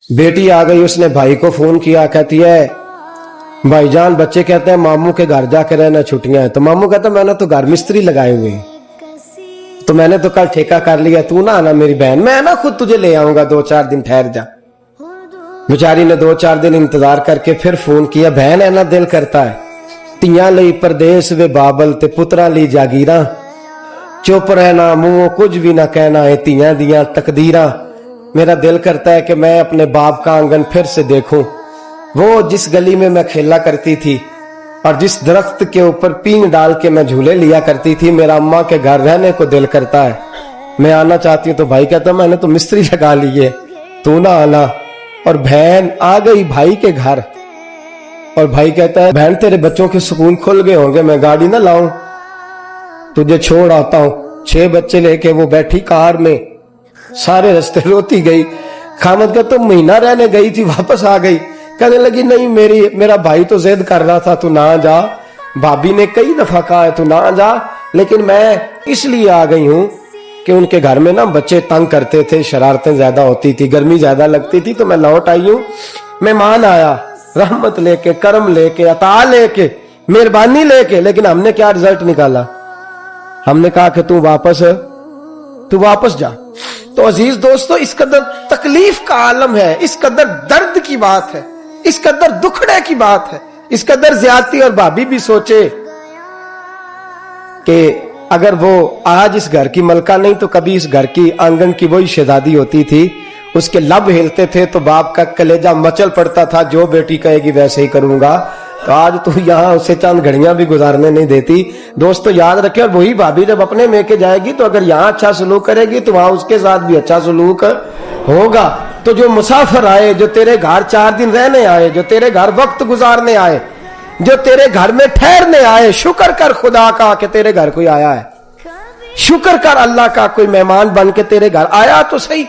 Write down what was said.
बेटी आ गई, उसने भाई को फोन किया, कहती है भाईजान बच्चे कहते हैं मामू के घर जाके रहना, छुट्टियां हैं। तो मामू कहता मैंने तो घर मिस्त्री लगाए हुए हैं, तो मैंने तो कल ठेका कर लिया, तू ना आना मेरी बहन, मैं ना खुद तुझे ले आऊंगा, 2-4 दिन ठहर जा। बेचारी ने 2-4 दिन इंतजार करके फिर फोन किया, बहन है ना दिल करता है, तियां लई परदेस वे बाबल ते पुत्रा ली जागीरा, चुप रहना मुंह कुछ भी ना कहना है तियां दियां तकदीरा। मेरा दिल करता है कि मैं अपने बाप का आंगन फिर से देखूं, वो जिस गली में मैं खेला करती थी और जिस दरख्त के ऊपर पींग डाल के मैं झूले लिया करती थी, मेरा अम्मा के घर रहने को दिल करता है, मैं आना चाहती हूँ। तो भाई कहता मैंने तो मिस्त्री लगा लिए, तू ना आना। और बहन आ गई भाई के घर, और भाई कहता है बहन तेरे बच्चों के स्कूल खुल गए होंगे, मैं गाड़ी ना लाऊं, तुझे छोड़ आता हूं। 6 बच्चे लेके वो बैठी कार में, सारे रास्ते रोती गई। खामद का तो महीना रहने गई थी, वापस आ गई, कहने लगी नहीं मेरा भाई तो जिद कर रहा था तू ना जा, भाभी ने कई दफा कहा है तू ना जा, लेकिन मैं इसलिए आ गई हूं कि उनके घर में ना बच्चे तंग करते थे, शरारतें ज्यादा होती थी, गर्मी ज्यादा लगती थी, तो मैं लौट आई हूं। मेहमान आया रहमत लेके, करम लेके, अता लेके, मेहरबानी लेके, लेकिन हमने क्या रिजल्ट निकाला, हमने कहा कि तू वापस जा। तो अजीज दोस्तों, इस कदर तकलीफ का आलम है, इस कदर दर्द की बात है, इस कदर दुखड़े की बात है, इस कदर ज्यादती। और भाभी भी सोचे कि अगर वो आज इस घर की मलका नहीं तो कभी इस घर की आंगन की वही शहजादी होती थी, उसके लब हिलते थे तो बाप का कलेजा मचल पड़ता था, जो बेटी कहेगी वैसे ही करूंगा। तो आज तू यहाँ उसे चंद घड़ियां भी गुजारने नहीं देती। दोस्तों याद रखे, और वही भाभी जब अपने में के जाएगी तो अगर यहाँ अच्छा सलूक करेगी तो वहां उसके साथ भी अच्छा सलूक होगा। तो जो मुसाफिर आए, जो तेरे घर 4 दिन रहने आए, जो तेरे घर वक्त गुजारने आए, जो तेरे घर में ठहरने आए, शुक्र कर खुदा का कि तेरे घर कोई आया है, शुक्र कर अल्लाह का कोई मेहमान बन के तेरे घर आया तो सही।